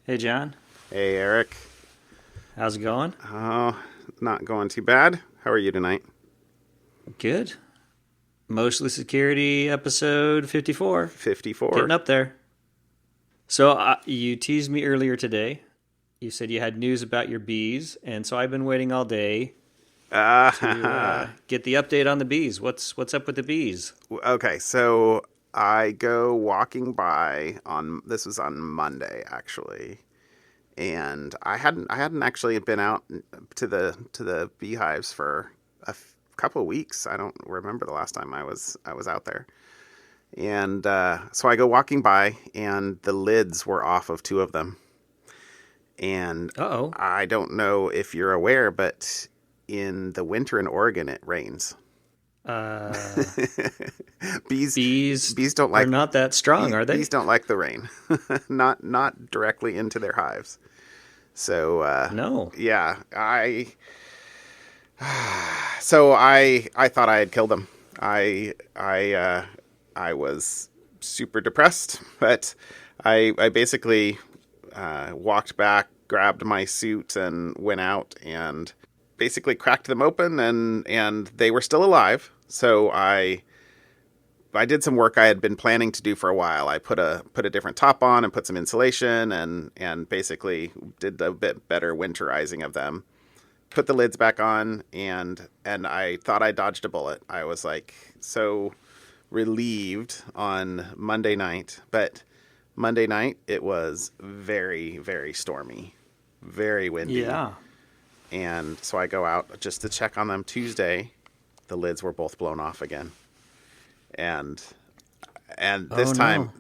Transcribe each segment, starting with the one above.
Hey, John. Hey, Eric. How's it going? Oh, not going too bad. How are you tonight? Good. Mostly Security episode 54. 54. Getting up there. So, you teased me earlier today. You said you had news about your bees, and so I've been waiting all day to get the update on the bees. What's up with the bees? Okay, so I go walking by on this was on Monday actually, and I hadn't actually been out to the beehives for couple of weeks. I don't remember the last time I was out there. And so I go walking by, and the lids were off of two of them. And Uh-oh. I don't know if you're aware, but in the winter in Oregon, it rains. Uh, bees bees don't are like not that strong, are they? bees don't like the rain. not directly into their hives. So No. yeah, I thought I had killed them. I was super depressed, but I basically walked back, grabbed my suit, and went out and basically cracked them open, and they were still alive. So I did some work I had been planning to do for a while. I put a different top on and put some insulation, and basically did a bit better winterizing of them. Put the lids back on, and I thought I dodged a bullet. I was like so relieved on Monday night, but Monday night it was very, very stormy, very windy. Yeah. And so I go out just to check on them Tuesday. The lids were both blown off again. And this time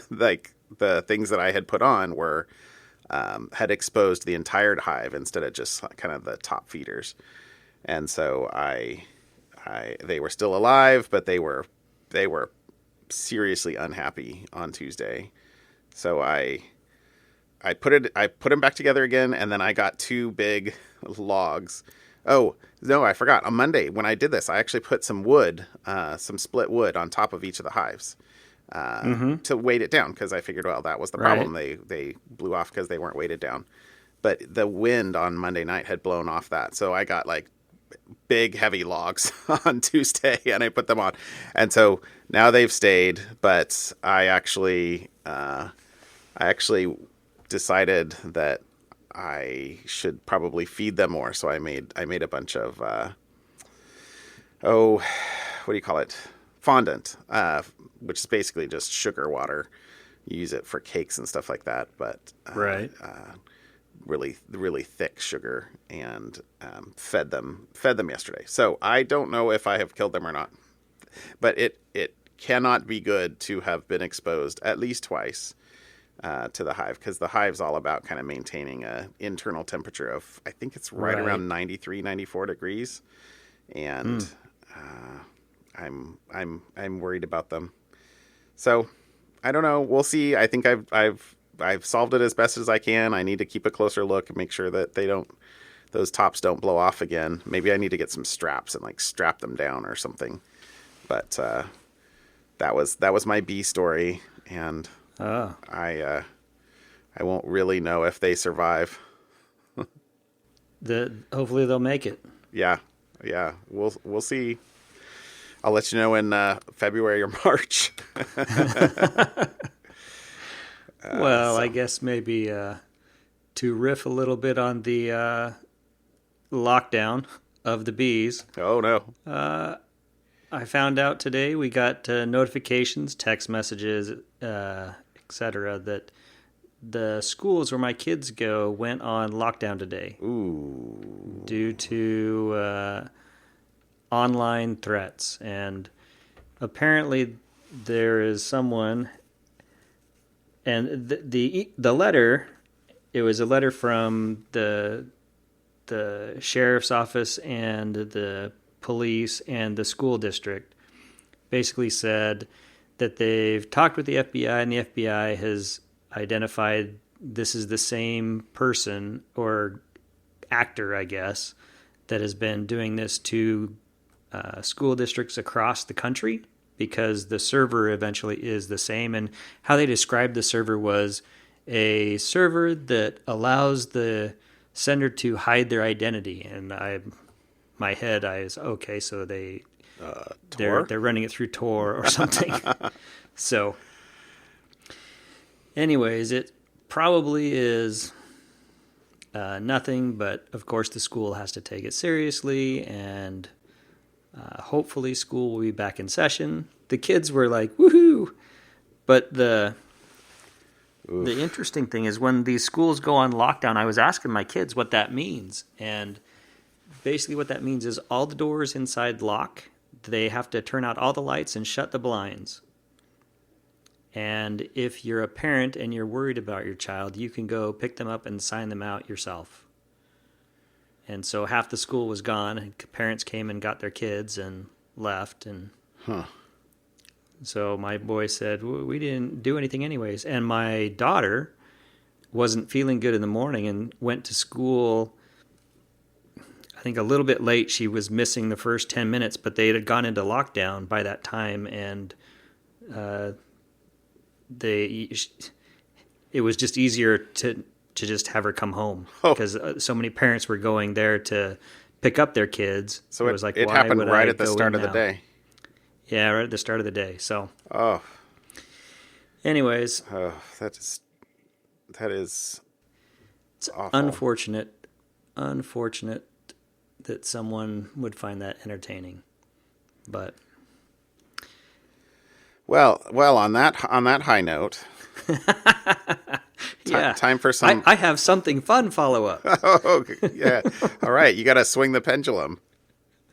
like the things that I had put on were had exposed the entire hive instead of just kind of the top feeders. And so they were still alive, but they were seriously unhappy on Tuesday. So I put them back together again, and then I got two big logs. Oh, no, I forgot. On Monday when I did this, I actually put some wood, some split wood on top of each of the hives. To weight it down, because I figured, well, that was the problem. They blew off because they weren't weighted down. But the wind on Monday night had blown off that, so I got like big heavy logs on Tuesday, and I put them on, and so now they've stayed. But I actually decided that I should probably feed them more. So I made a bunch of what do you call it? Fondant, which is basically just sugar water. You use it for cakes and stuff like that, but Right. Really, really thick sugar, and fed them yesterday. So I don't know if I have killed them or not, but it cannot be good to have been exposed at least twice to the hive, because the hive's all about kind of maintaining a internal temperature of, I think it's right around 93, 94 degrees, and I'm worried about them. So I don't know. We'll see. I think I've solved it as best as I can. I need to keep a closer look and make sure that those tops don't blow off again. Maybe I need to get some straps and like strap them down or something. But that was my bee story, and I won't really know if they survive. Hopefully they'll make it. Yeah. We'll see. I'll let you know in February or March. I guess maybe to riff a little bit on the lockdown of the bees. Oh, no. I found out today we got notifications, text messages, etc., that the schools where my kids go went on lockdown today. Ooh. Due to online threats. And apparently there is someone, and the letter, it was a letter from the sheriff's office and the police and the school district, basically said that they've talked with the FBI, and the FBI has identified this is the same person or actor, I guess, that has been doing this to school districts across the country. because the server eventually is the same. And how they described the server was a server that allows the sender to hide their identity. And my head, I was, okay, so they're running it through Tor or something. So anyways, it probably is nothing, but of course the school has to take it seriously, and hopefully school will be back in session. The kids were like, woohoo! But the interesting thing is when these schools go on lockdown, I was asking my kids what that means. And basically what that means is all the doors inside lock. They have to turn out all the lights and shut the blinds. And if you're a parent and you're worried about your child, you can go pick them up and sign them out yourself. And so half the school was gone, and parents came and got their kids and left. And so my boy said, we didn't do anything anyways. And my daughter wasn't feeling good in the morning and went to school, I think a little bit late. She was missing the first 10 minutes, but they had gone into lockdown by that time. And it was just easier to just have her come home because so many parents were going there to pick up their kids. So it was like, it happened right at the start of the day. Yeah, right at the start of the day. So, anyways, that is it's awful. Unfortunate that someone would find that entertaining, but well, on that high note. Yeah. Time for some. I have something fun follow up. Oh, yeah. All right. You got to swing the pendulum.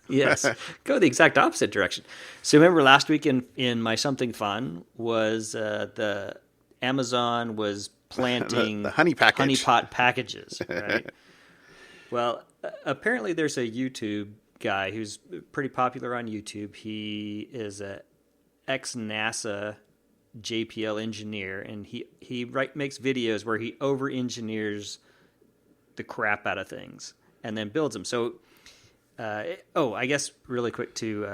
Yes. Go the exact opposite direction. So remember last week in my something fun was the Amazon was planting the honeypot packages, right? Well, apparently there's a YouTube guy who's pretty popular on YouTube. He is a ex-NASA JPL engineer, and he makes videos where he over-engineers the crap out of things and then builds them. So, I guess really quick too,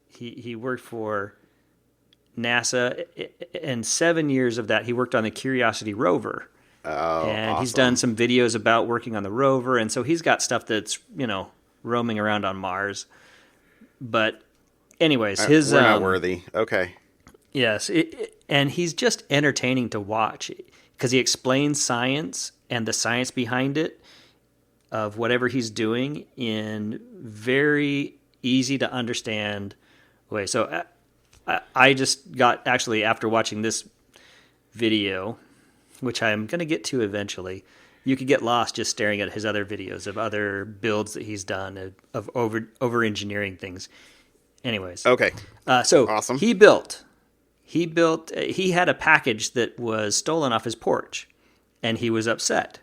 he worked for NASA, and 7 years of that he worked on the Curiosity rover. Oh, and awesome. He's done some videos about working on the rover, and so he's got stuff that's roaming around on Mars. But anyways, we're not worthy. Okay. Yes, and he's just entertaining to watch because he explains science and the science behind it of whatever he's doing in very easy to understand way. So I just got, actually, after watching this video, which I'm going to get to eventually, you could get lost just staring at his other videos of other builds that he's done of over-engineering things. Anyways. Okay. So awesome. He had a package that was stolen off his porch, and he was upset.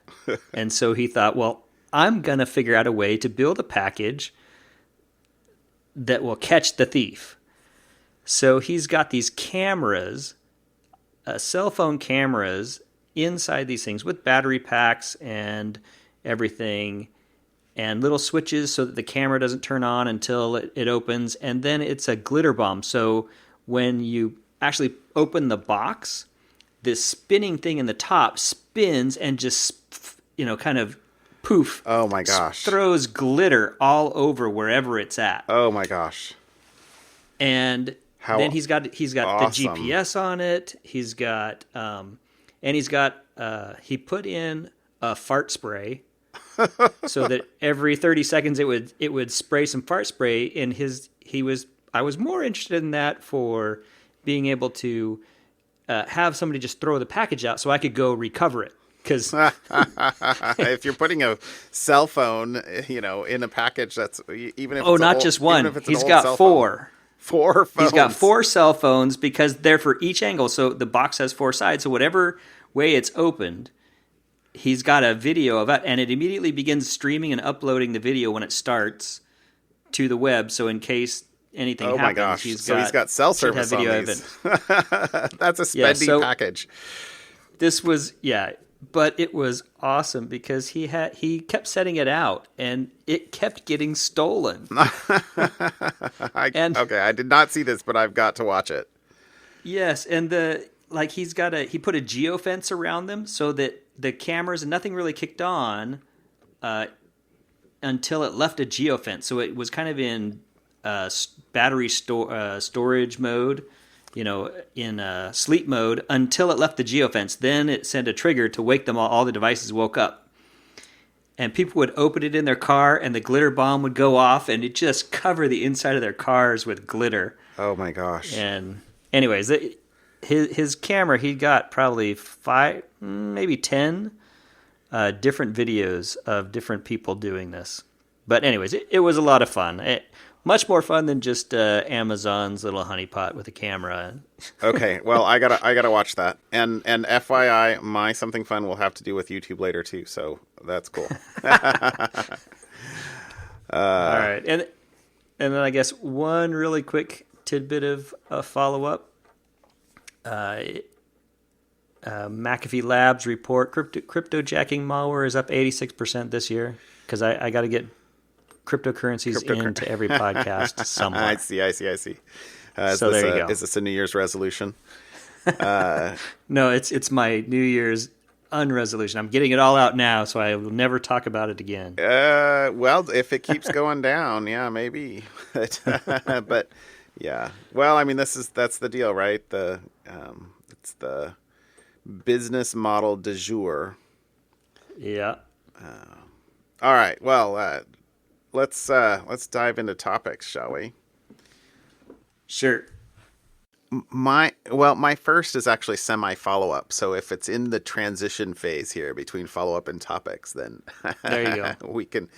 And so he thought, well, I'm going to figure out a way to build a package that will catch the thief. So he's got these cameras, cell phone cameras inside these things with battery packs and everything, and little switches so that the camera doesn't turn on until it opens. And then it's a glitter bomb. So when you actually open the box, this spinning thing in the top spins and just, kind of poof. Oh my gosh. Throws glitter all over wherever it's at. Oh my gosh. And then he's got awesome. the GPS on it. He's got, he put in a fart spray so that every 30 seconds it would spray some fart spray in I was more interested in that for being able to have somebody just throw the package out so I could go recover it. Because if you're putting a cell phone, in a package, that's even if not just one. He's got four. 4 phones. He's got 4 cell phones because they're for each angle. So the box has 4 sides. So whatever way it's opened, he's got a video of it, and it immediately begins streaming and uploading the video when it starts to the web. So in case anything happens, my gosh. He's got cell service on these. That's a spendy package. This was, but it was awesome because he kept setting it out and it kept getting stolen. And Okay, I did not see this, but I've got to watch it. yes, and he put a geofence around them so that the cameras and nothing really kicked on until it left a geofence. So it was kind of in battery storage mode, in sleep mode until it left the geofence. Then it sent a trigger to wake them all. All the devices woke up. And people would open it in their car and the glitter bomb would go off and it just cover the inside of their cars with glitter. Oh my gosh. And anyways, his camera, he got probably 5, maybe 10 different videos of different people doing this. But anyways, it was a lot of fun. Much more fun than just Amazon's little honeypot with a camera. Okay, well, I gotta watch that. And FYI, my something fun will have to do with YouTube later too. So that's cool. All right, and then I guess one really quick tidbit of follow up. McAfee Labs report cryptojacking malware is up 86% this year because I got to get cryptocurrencies into every podcast somewhere. I see. So there you go. Is this a New Year's resolution? No, it's my New Year's unresolution. I'm getting it all out now, so I will never talk about it again. Well, if it keeps going down, yeah, maybe. But yeah, well, I mean, that's the deal, right? It's the business model du jour. Yeah. All right. Well, let's dive into topics, shall we? Sure. My first is actually semi follow-up. So if it's in the transition phase here between follow-up and topics, then there you go. we can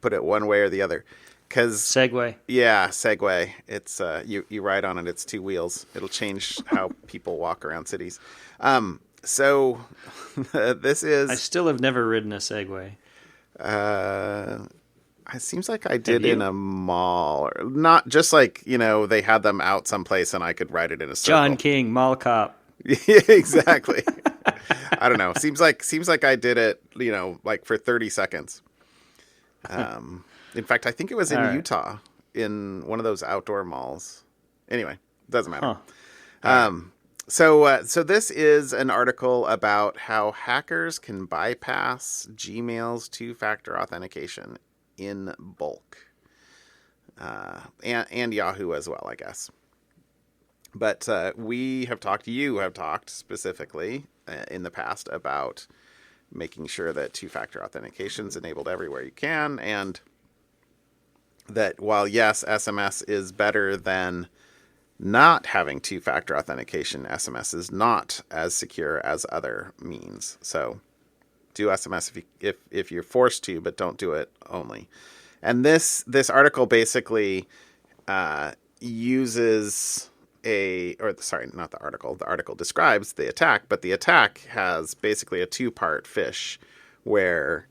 put it one way or the other. Segue. Yeah, segue. It's you ride on it. It's 2 wheels. It'll change how people walk around cities. So this is. I still have never ridden a Segway. It seems like I did in a mall, or not just like, they had them out someplace and I could ride it in a circle. John King, mall cop. Yeah, exactly. I don't know. Seems like I did it, like for 30 seconds. In fact, I think it was in Utah in one of those outdoor malls. Anyway, doesn't matter. Huh. So this is an article about how hackers can bypass Gmail's 2-factor authentication in bulk, and Yahoo as well, I guess. But you have talked specifically in the past about making sure that 2-factor authentication is enabled everywhere you can, and that while yes, SMS is better than not having 2-factor authentication, SMS is not as secure as other means. So do SMS if you're forced to, but don't do it only. And this article basically uses not the article. The article describes the attack, but the attack has basically a 2-part fish where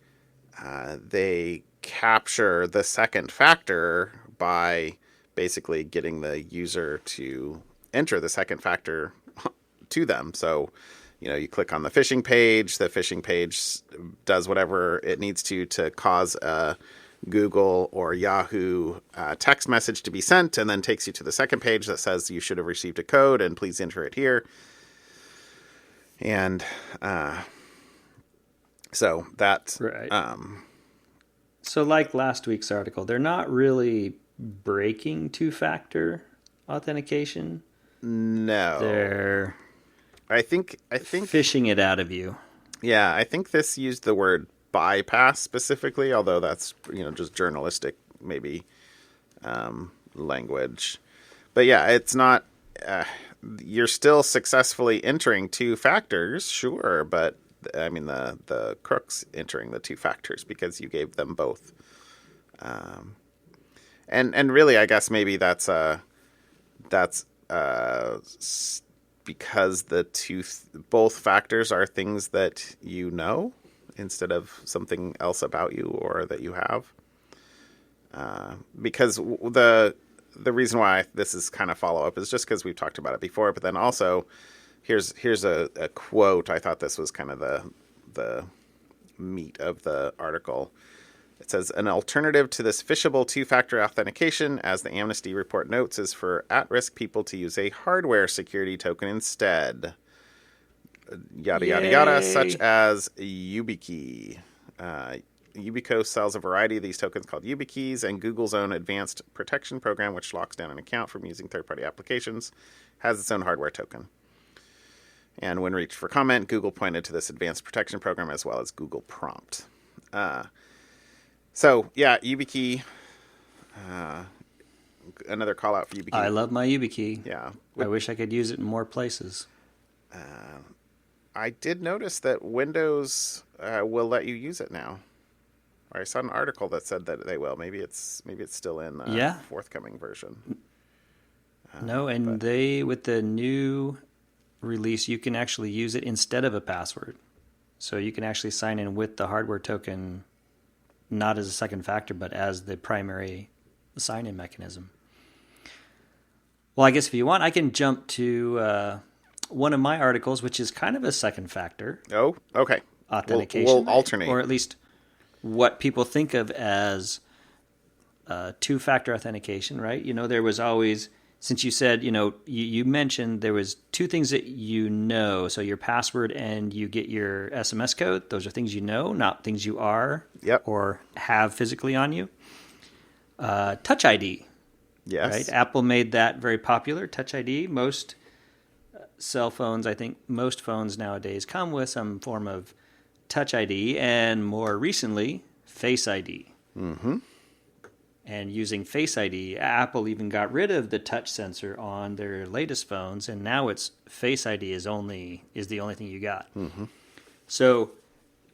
they capture the second factor by basically getting the user to enter the second factor to them. So, you click on the phishing page does whatever it needs to cause a Google or Yahoo text message to be sent, and then takes you to the second page that says you should have received a code and please enter it here. And so that's right. So like last week's article, they're not really breaking 2-factor authentication. No. They're I think fishing it out of you. Yeah, I think this used the word bypass specifically, although that's just journalistic maybe language. But yeah, it's not. You're still successfully entering 2 factors, sure, but I mean the crook's entering the 2 factors because you gave them both. And really, I guess maybe that's because both factors are things that instead of something else about you or that you have. Because the reason why this is kind of follow up is just because we've talked about it before, but then also here's a quote. I thought this was kind of the meat of the article. It says, an alternative to this phishable two-factor authentication, as the Amnesty report notes, is for at-risk people to use a hardware security token instead. Yada, yada, yada, such as YubiKey. Yubico sells a variety of these tokens called YubiKeys, and Google's own advanced protection program, which locks down an account from using third-party applications, has its own hardware token. And when reached for comment, Google pointed to this advanced protection program as well as Google Prompt. So, yeah, YubiKey. Another call out for YubiKey. I love my YubiKey. Yeah. I wish I could use it in more places. I did notice that Windows will let you use it now. Or I saw an article that said that they will. Maybe it's still in the forthcoming version. They with the new release, you can actually use it instead of a password. So you can actually sign in with the hardware token, not as a second factor, but as the primary sign-in mechanism. Well, I guess if you want, I can jump to one of my articles, which is kind of a second factor. Oh, okay. Authentication. We'll alternate. Or at least what people think of as two-factor authentication, right? There was always, since you said, you mentioned there was two things that so your password and you get your SMS code. Those are things not things you are or have physically on you. Touch ID. Yes. Right? Apple made that very popular, Touch ID. Most cell phones, I think most phones nowadays come with some form of Touch ID, and more recently, Face ID. Mm-hmm. And using Face ID, Apple even got rid of the touch sensor on their latest phones, and now it's Face ID is the only thing you got. Mm-hmm. So,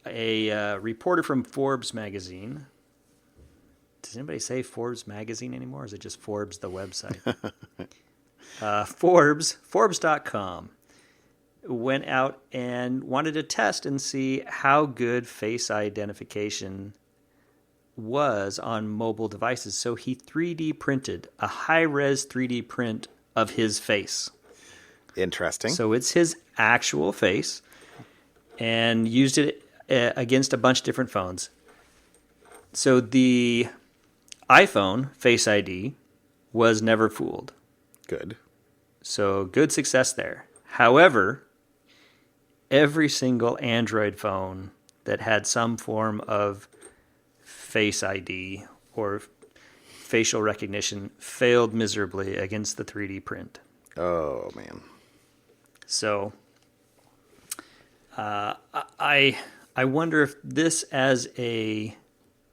a reporter from Forbes magazine. Does anybody say Forbes magazine anymore? Or is it just Forbes the website? Forbes.com went out and wanted to test and see how good face identification was on mobile devices. So he 3D printed a high-res 3D print of his face. Interesting. So it's his actual face, and used it against a bunch of different phones. So the iPhone Face ID was never fooled. Good. So good success there. However, every single Android phone that had some form of Face ID or facial recognition failed miserably against the 3D print. Oh, man. So I wonder if this, as a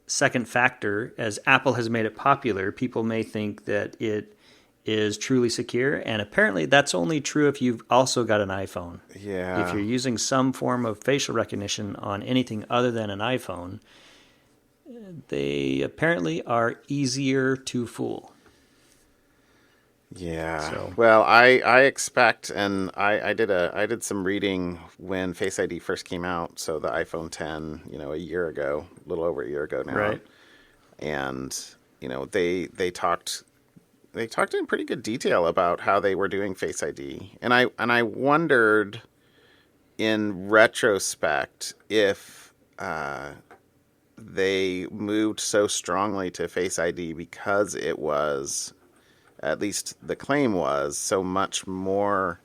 second factor, as Apple has made it popular, people may think that it is truly secure, and apparently that's only true if you've also got an iPhone. Yeah. If you're using some form of facial recognition on anything other than an iPhone, they apparently are easier to fool. Yeah. So. Well, I expect, and I did some reading when Face ID first came out. So the iPhone 10, a year ago, a little over a year ago now. Right. And they talked in pretty good detail about how they were doing Face ID, and I wondered, in retrospect, if they moved so strongly to Face ID because it was, at least the claim was, so much more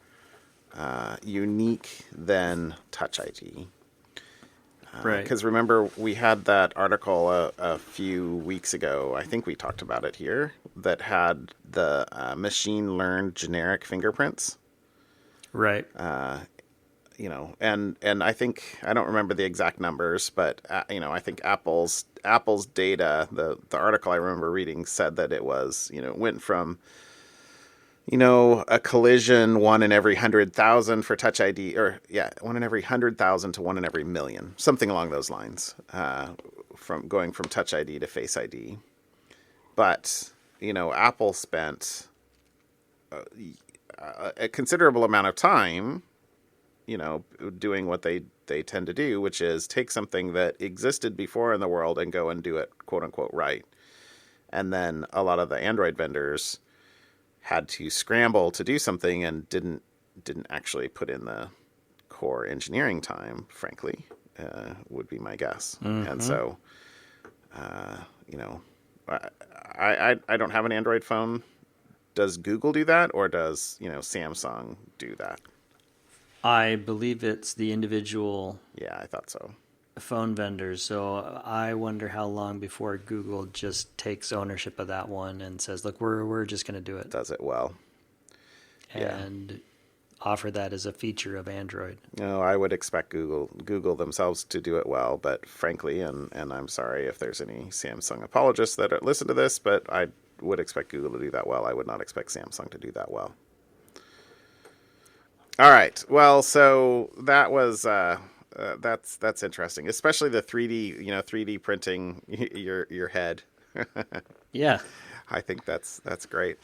unique than Touch ID. Right. Because remember, we had that article a few weeks ago, I think we talked about it here, that had the machine-learned generic fingerprints. Right. And I think, I don't remember the exact numbers, but, I think Apple's data, the article I remember reading said that it was, it went from, a collision 1 in every 100,000 for Touch ID, 1 in every 100,000 to 1 in every million, something along those lines, from going from Touch ID to Face ID. But, Apple spent a considerable amount of time, doing what they tend to do, which is take something that existed before in the world and go and do it, quote unquote, right. And then a lot of the Android vendors had to scramble to do something and didn't actually put in the core engineering time, frankly. would be my guess. Mm-hmm. And so, I don't have an Android phone. Does Google do that, or does Samsung do that? I believe it's the individual Yeah, I thought so. phone vendors. So I wonder how long before Google just takes ownership of that one and says, "Look, we're just going to do it." Does it well. And offer that as a feature of Android. No, I would expect Google themselves to do it well, but frankly, and I'm sorry if there's any Samsung apologists that listen to this, but I would expect Google to do that well. I would not expect Samsung to do that well. All right. Well, so that was that's interesting, especially the 3D printing your head. Yeah. I think that's great.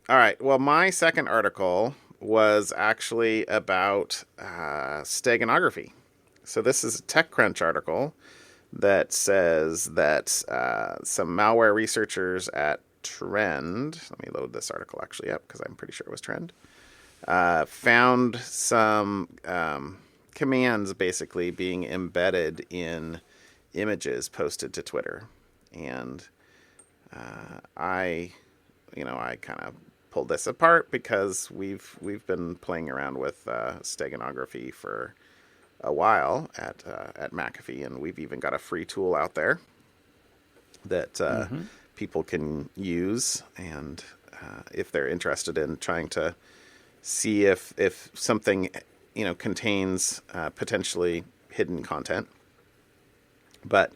All right. Well, my second article was actually about steganography. So this is a TechCrunch article that says that some malware researchers at Trend, let me load this article actually up because I'm pretty sure it was Trend, found some commands basically being embedded in images posted to Twitter. And I kind of pulled this apart because we've been playing around with steganography for a while at McAfee, and we've even got a free tool out there that people can use, and if they're interested in trying to see if something contains potentially hidden content. But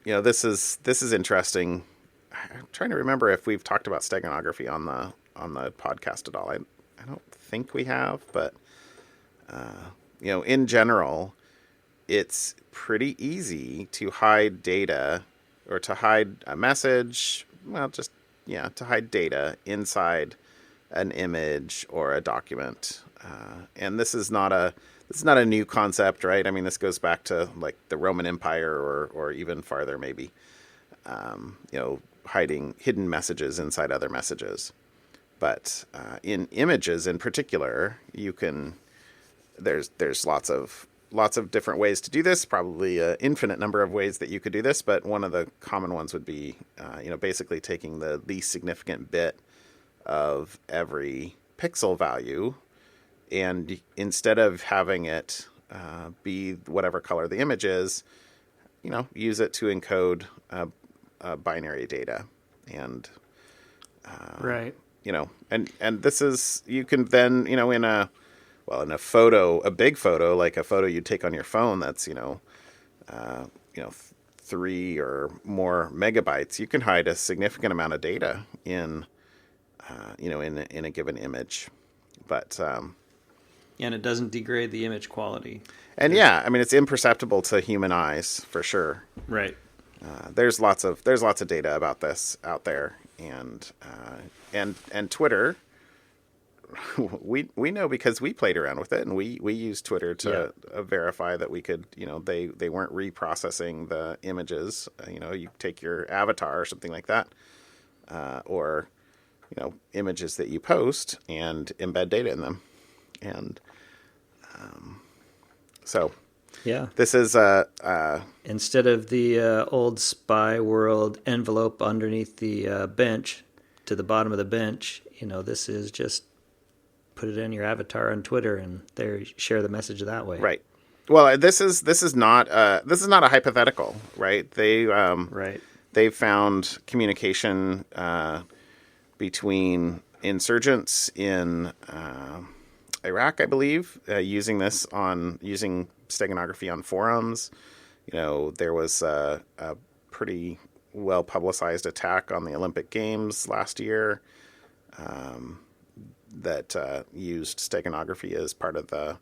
this is interesting. I'm trying to remember if we've talked about steganography on the podcast at all. I don't think we have, but in general, it's pretty easy to hide data or to hide a message. Well, to hide data inside an image or a document. And this is not a new concept, right? I mean, this goes back to like the Roman Empire or even farther, maybe. Hiding hidden messages inside other messages. But in images in particular, you can. There's lots of different ways to do this. Probably an infinite number of ways that you could do this. But one of the common ones would be, basically taking the least significant bit of every pixel value, and instead of having it be whatever color the image is, use it to encode binary data, and right. And this is, you can then in a photo, a big photo, like a photo you take on your phone that's 3 or more megabytes, you can hide a significant amount of data in a given image. But and it doesn't degrade the image quality. And it's imperceptible to human eyes for sure. Right. There's lots of data about this out there, and Twitter. We know because we played around with it, and we used Twitter to verify that we could, they weren't reprocessing the images. You take your avatar or something like that, or images that you post and embed data in them, and so. Yeah. This is instead of the old spy world envelope underneath the bench to the bottom of the bench, this is just put it in your avatar on Twitter and there share the message that way. Right. Well, this is not a hypothetical, right? They found communication between insurgents in Iraq, I believe, using steganography on forums. There was a pretty well publicized attack on the Olympic Games last year that used steganography as part of the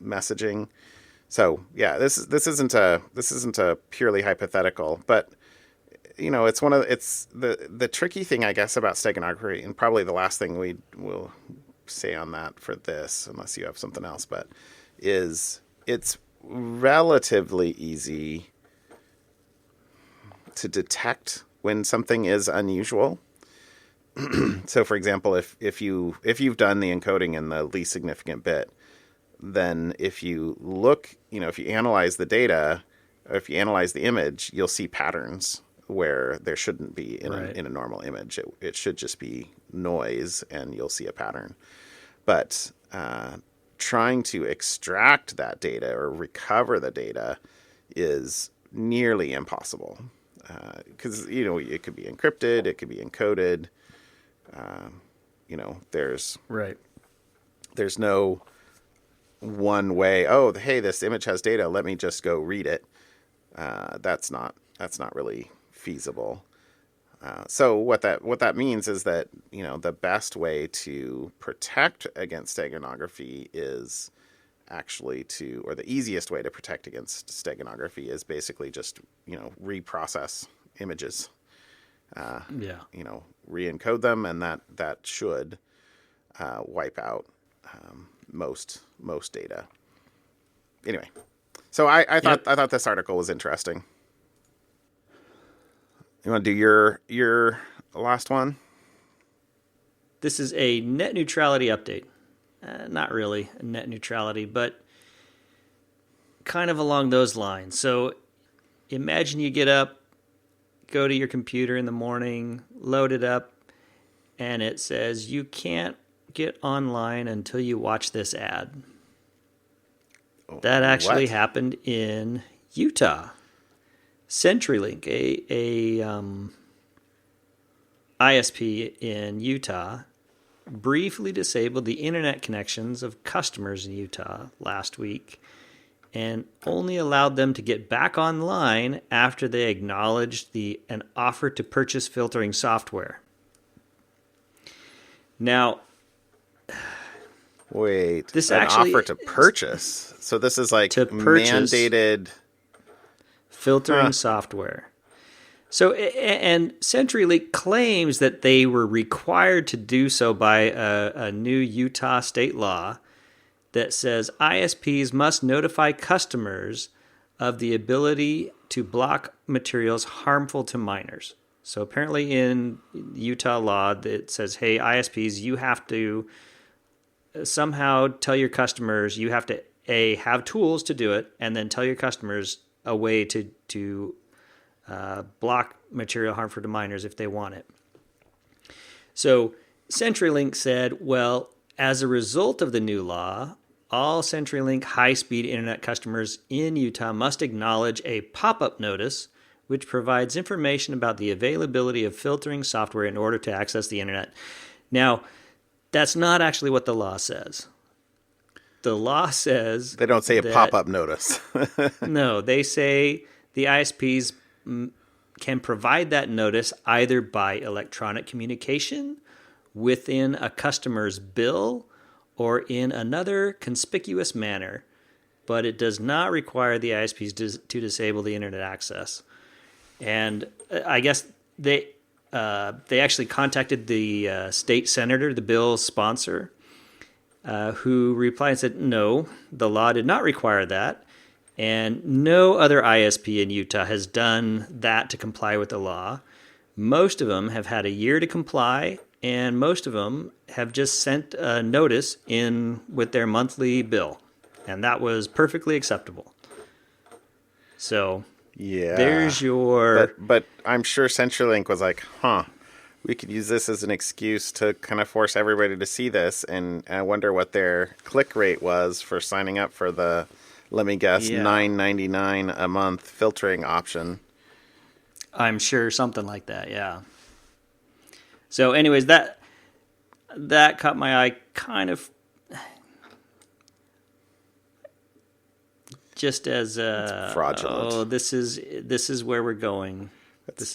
messaging. So this isn't a purely hypothetical, but it's the tricky thing, I guess, about steganography, and probably the last thing we will say on that for this, unless you have something else, but is it's relatively easy to detect when something is unusual. So, for example, if you've done the encoding in the least significant bit, then if you look, if you analyze the data, or if you analyze the image, you'll see patterns where there shouldn't be in a normal image. It should just be noise, and you'll see a pattern. But trying to extract that data or recover the data is nearly impossible, because it could be encrypted, it could be encoded. There's no one way. Oh, hey, this image has data. Let me just go read it. That's not really feasible. So what that means is that the best way to protect against steganography is actually or the easiest way to protect against steganography is basically just reprocess images. Re-encode them, and that should wipe out most data. Anyway, so I thought this article was interesting. You want to do your last one? This is a net neutrality update. Not really a net neutrality, but kind of along those lines. So imagine you get up, go to your computer in the morning, load it up, and it says you can't get online until you watch this ad. That actually happened in Utah. CenturyLink, a ISP in Utah, briefly disabled the internet connections of customers in Utah last week and only allowed them to get back online after they acknowledged an offer to purchase filtering software. Now, wait, this offer to purchase? So this is like mandated filtering software. So, and CenturyLink claims that they were required to do so by a new Utah state law that says ISPs must notify customers of the ability to block materials harmful to minors. So apparently in Utah law, it says, hey, ISPs, you have to somehow tell your customers, you have to, have tools to do it, and then tell your customers a way to block material harmful to minors if they want it. So CenturyLink said, well, as a result of the new law, all CenturyLink high-speed internet customers in Utah must acknowledge a pop-up notice which provides information about the availability of filtering software in order to access the internet. Now, that's not actually what the law says. The law says... They don't say a pop-up notice. No, they say the ISPs can provide that notice either by electronic communication, within a customer's bill, or in another conspicuous manner, but it does not require the ISPs to disable the internet access. And I guess they actually contacted the state senator, the bill's sponsor, who replied and said, no, the law did not require that, and no other ISP in Utah has done that to comply with the law. Most of them have had a year to comply, and most of them have just sent a notice in with their monthly bill, and that was perfectly acceptable. So... yeah, there's your... But I'm sure CenturyLink was like, we could use this as an excuse to kind of force everybody to see this, and I wonder what their click rate was for signing up for the, let me guess, $9.99 a month filtering option. I'm sure something like that, yeah. So anyways, that caught my eye kind of... just as fraudulent. Oh, this is where we're going. That's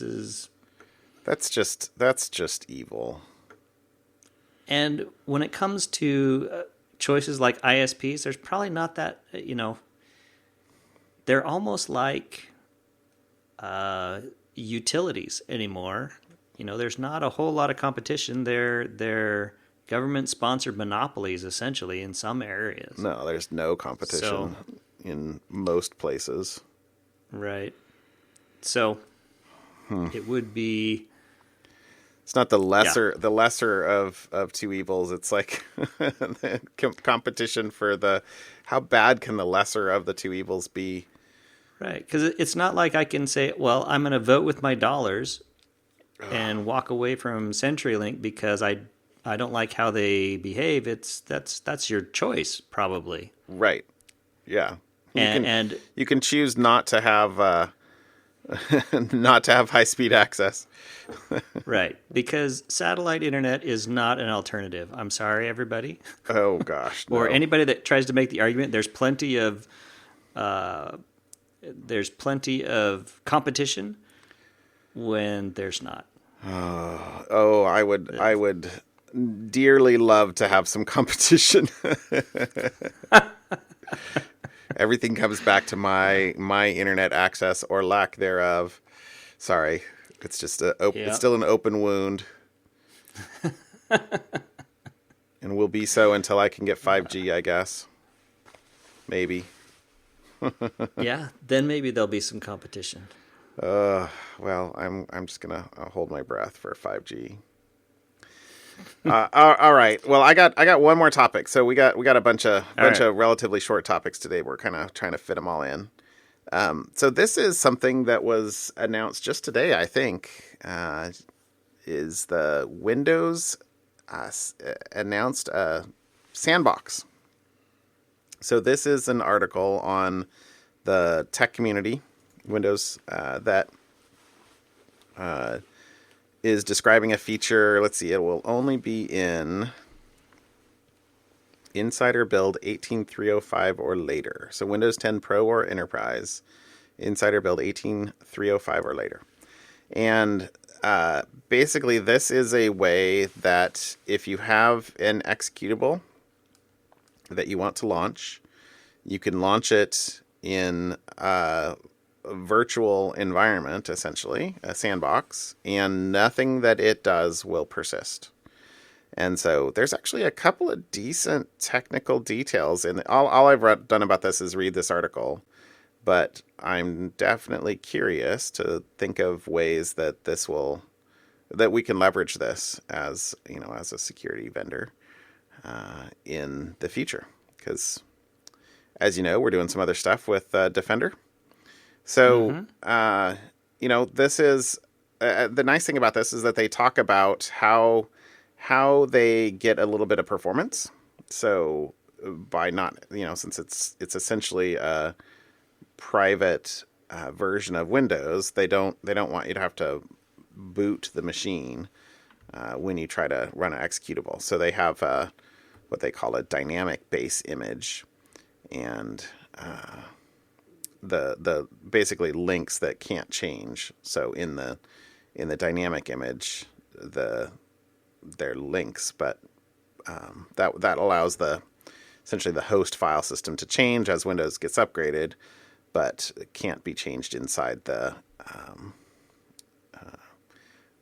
just evil. And when it comes to choices like ISPs, there's probably not that, they're almost like utilities anymore. There's not a whole lot of competition. They're government-sponsored monopolies, essentially, in some areas. No, there's no competition in most places. Right. So it would be It's not the lesser of two evils. It's like the competition for how bad can the lesser of the two evils be? Right, because it's not like I can say, well, I'm going to vote with my dollars and walk away from CenturyLink because I don't like how they behave. That's your choice, probably. Right. Yeah. And you can choose not to have not to have high speed access. right, because satellite internet is not an alternative. I'm sorry, everybody. Oh gosh. No. Or anybody that tries to make the argument. There's plenty of competition when there's not. I would dearly love to have some competition. Everything comes back to my internet access or lack thereof. Sorry, it's just it's still an open wound, and will be so until I can get 5G, I guess. Maybe. Yeah, then maybe there'll be some competition. Well, I'm just gonna hold my breath for 5G. All right. Well, I got one more topic. So we got a bunch of relatively short topics today. We're kind of trying to fit them all in. So this is something that was announced just today, I think. Is the Windows announced a sandbox. So this is an article on the tech community, Windows, that is describing a feature. Let's see, it will only be in Insider Build 18305 or later. So Windows 10 Pro or Enterprise, Insider Build 18305 or later. And basically, this is a way that if you have an executable that you want to launch, you can launch it in a virtual environment, essentially, a sandbox, and nothing that it does will persist. And so there's actually a couple of decent technical details. And all I've done about this is read this article. But I'm definitely curious to think of ways that that we can leverage this as a security vendor in the future. Because, as you know, we're doing some other stuff with Defender. So, this is the nice thing about this is that they talk about how they get a little bit of performance. So by not, since it's essentially a private version of Windows, they don't want you to have to boot the machine when you try to run an executable. So they have what they call a dynamic base image, and the basically links that can't change. So in the dynamic image, they're links, but that allows essentially the host file system to change as Windows gets upgraded, but it can't be changed inside the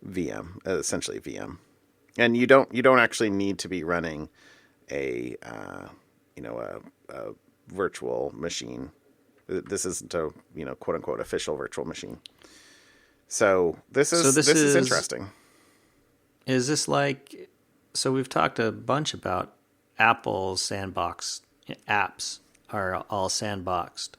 VM, essentially VM. And you don't actually need to be running a virtual machine. This isn't a quote unquote official virtual machine. So this is interesting. Is this like, so we've talked a bunch about Apple's sandbox apps are all sandboxed.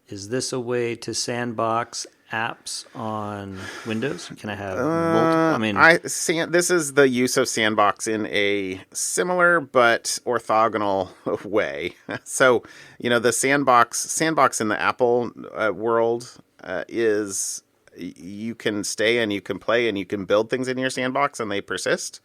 Is this a way to sandbox apps on Windows? Can I have multiple? This is the use of sandbox in a similar but orthogonal way. So, the sandbox in the Apple world is you can stay and you can play and you can build things in your sandbox and they persist.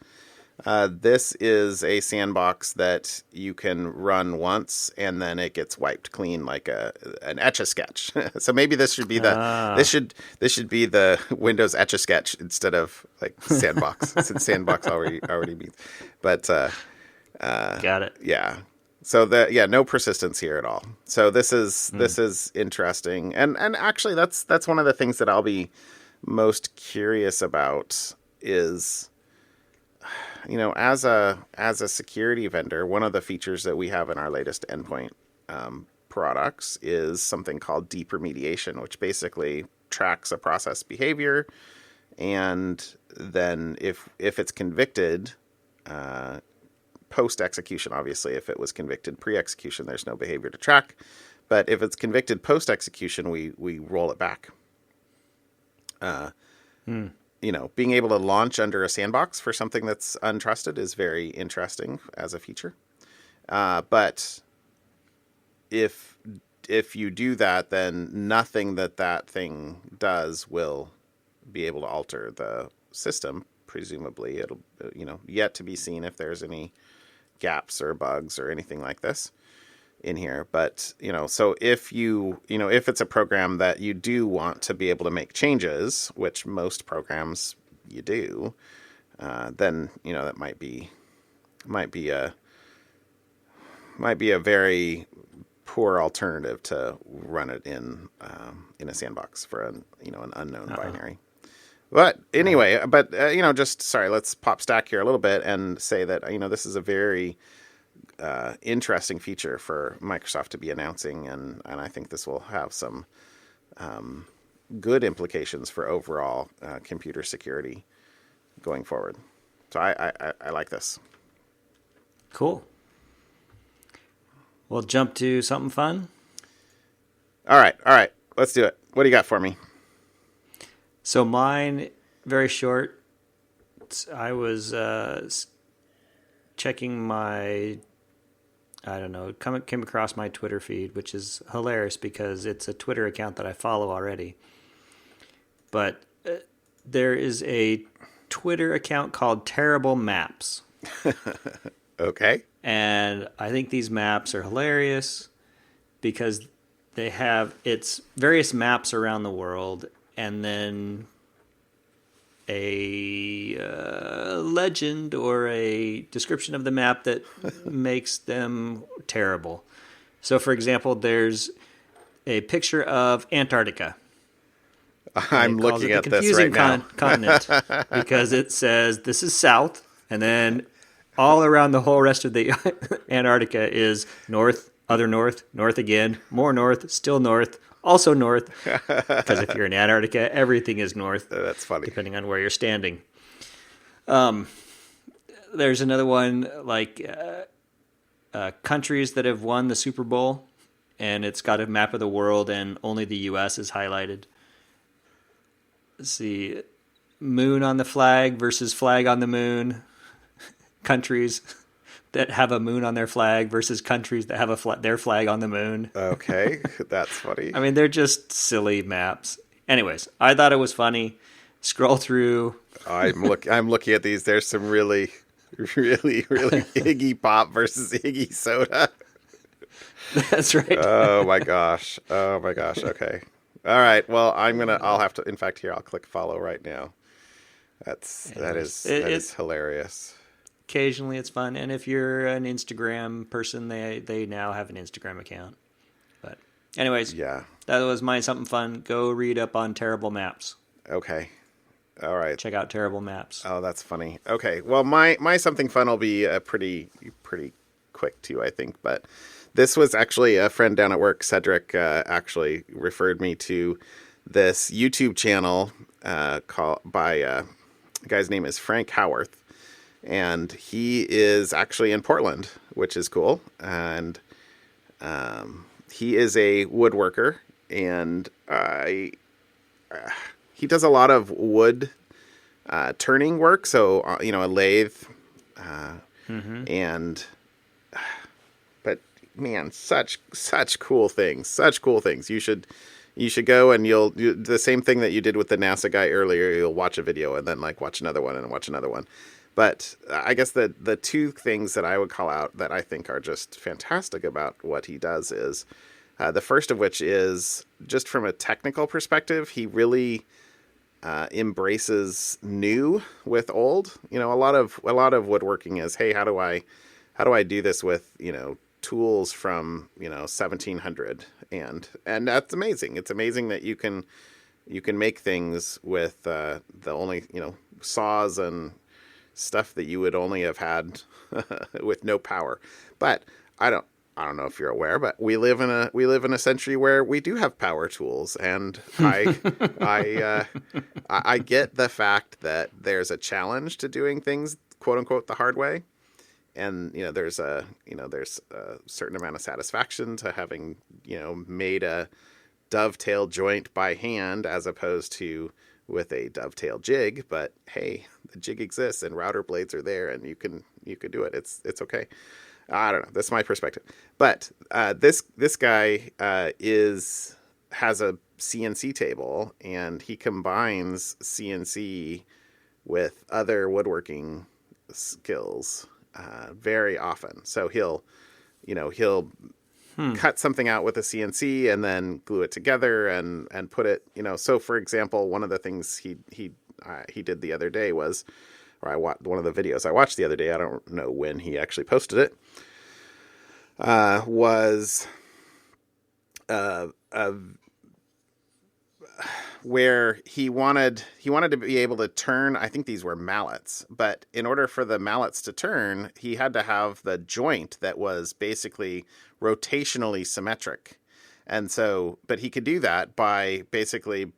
This is a sandbox that you can run once and then it gets wiped clean like an Etch-a-Sketch. So maybe this should be this should be the Windows Etch-a-Sketch instead of like sandbox, since sandbox already means. But got it. Yeah. So no persistence here at all. So this is interesting, and actually that's one of the things that I'll be most curious about is, as a security vendor, one of the features that we have in our latest endpoint products is something called deep remediation, which basically tracks a process behavior And then if it's convicted, post-execution, obviously, if it was convicted pre-execution, there's no behavior to track. But if it's convicted post-execution, we roll it back. Being able to launch under a sandbox for something that's untrusted is very interesting as a feature. But if you do that, then nothing that thing does will be able to alter the system. Presumably, it'll yet to be seen if there's any gaps or bugs or anything like this in here. But so if if it's a program that you do want to be able to make changes, which most programs you do, then that might be a very poor alternative to run it in a sandbox for an unknown binary. But anyway, let's pop stack here a little bit and say that this is a very interesting feature for Microsoft to be announcing, and I think this will have some good implications for overall computer security going forward. So I like this. Cool. We'll jump to something fun. All right. Let's do it. What do you got for me? So mine, very short. I was checking my, came across my Twitter feed, which is hilarious because it's a Twitter account that I follow already. But there is a Twitter account called Terrible Maps. Okay. And I think these maps are hilarious because they have it's various maps around the world, and then a legend or a description of the map that makes them terrible. So, for example, there's a picture of Antarctica. I'm looking at this right now. Continent because it says this is south, and then all around the whole rest of the Antarctica is north, other north, north again, more north, still north, also north. Because if you're in Antarctica, everything is north. That's funny. Depending on where you're standing. There's another one like countries that have won the Super Bowl, and it's got a map of the world, and only the U.S. is highlighted. Let's see, moon on the flag versus flag on the moon. Countries that have a moon on their flag versus countries that have their flag on the moon. Okay, that's funny. I mean, they're just silly maps. Anyways, I thought it was funny. Scroll through. I'm looking at these. There's some really, really, really Iggy Pop versus Iggy Soda. That's right. Oh my gosh. Okay. All right. Well, I'll have to. In fact, here I'll click follow right now. That is hilarious. Occasionally it's fun, and if you're an Instagram person, they now have an Instagram account. But anyways, yeah, that was my something fun. Go read up on Terrible Maps. Okay, all right. Check out Terrible Maps. Oh, that's funny. Okay, well, my something fun will be pretty quick too, I think. But this was actually a friend down at work, Cedric, actually referred me to this YouTube channel called by the guy's name is Frank Howarth. And he is actually in Portland, which is cool. And he is a woodworker, and he does a lot of wood turning work. So a lathe, and but man, such cool things. You should go, and you'll do the same thing that you did with the NASA guy earlier. You'll watch a video and then watch another one and watch another one. But I guess the two things that I would call out that I think are just fantastic about what he does is the first of which is just from a technical perspective, he really embraces new with old. A lot of woodworking is, hey, how do I do this with tools from 1700 and that's amazing. It's amazing that you can make things with the only saws and stuff that you would only have had with no power. But I I don't know if you're aware, but we live in a century where we do have power tools, and I get the fact that there's a challenge to doing things quote unquote the hard way, and there's a certain amount of satisfaction to having made a dovetail joint by hand as opposed to with a dovetail jig. But hey, the jig exists and router blades are there, and you can do it. It's okay. I don't know. That's my perspective. But this guy has a CNC table, and he combines CNC with other woodworking skills very often. So he'll cut something out with a CNC and then glue it together and put it. So for example, one of the things he did the other day was, or one of the videos I watched the other day, I don't know when he actually posted it, was where he wanted to be able to turn, I think these were mallets, but in order for the mallets to turn, he had to have the joint that was basically rotationally symmetric. And so, but he could do that by basically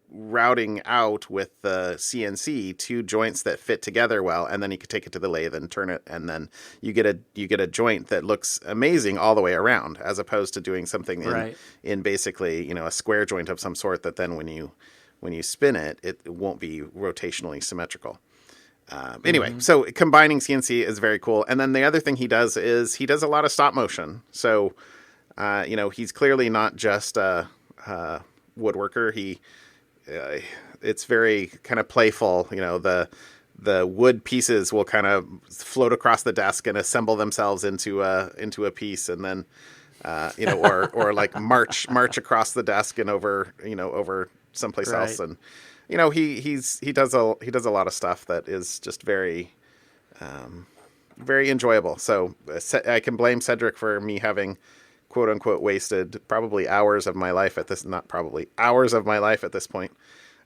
routing out with the CNC two joints that fit together well, and then you could take it to the lathe and turn it, and then you get a joint that looks amazing all the way around, as opposed to doing something in basically a square joint of some sort that then when you spin it, it won't be rotationally symmetrical. Anyway, so combining CNC is very cool. And then the other thing he does is he does a lot of stop motion. So he's clearly not just a woodworker. It's very kind of playful. The wood pieces will kind of float across the desk and assemble themselves into a piece, and then or like march across the desk and over someplace else. And he does a lot of stuff that is just very very enjoyable. So I can blame Cedric for me having quote unquote wasted probably hours of my life at this, not probably hours of my life at this point.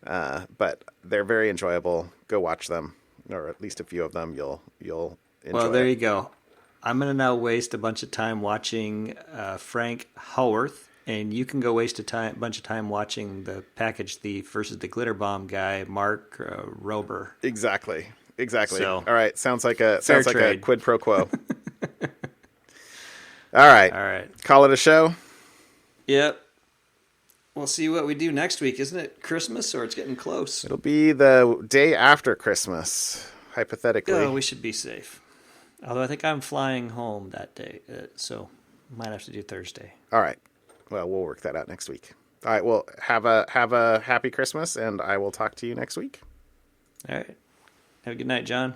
But they're very enjoyable. Go watch them, or at least a few of them. You'll enjoy. Well, there you go. I'm going to now waste a bunch of time watching Frank Howarth, and you can go waste a bunch of time watching the Package Thief versus the Glitter Bomb guy, Mark Rober. Exactly. So, all right. Sounds like a quid pro quo. All right. Call it a show? Yep. We'll see what we do next week. Isn't it Christmas, or it's getting close? It'll be the day after Christmas, hypothetically. Oh, we should be safe. Although I think I'm flying home that day, so might have to do Thursday. All right. Well, we'll work that out next week. All right. Well, have a happy Christmas, and I will talk to you next week. All right. Have a good night, John.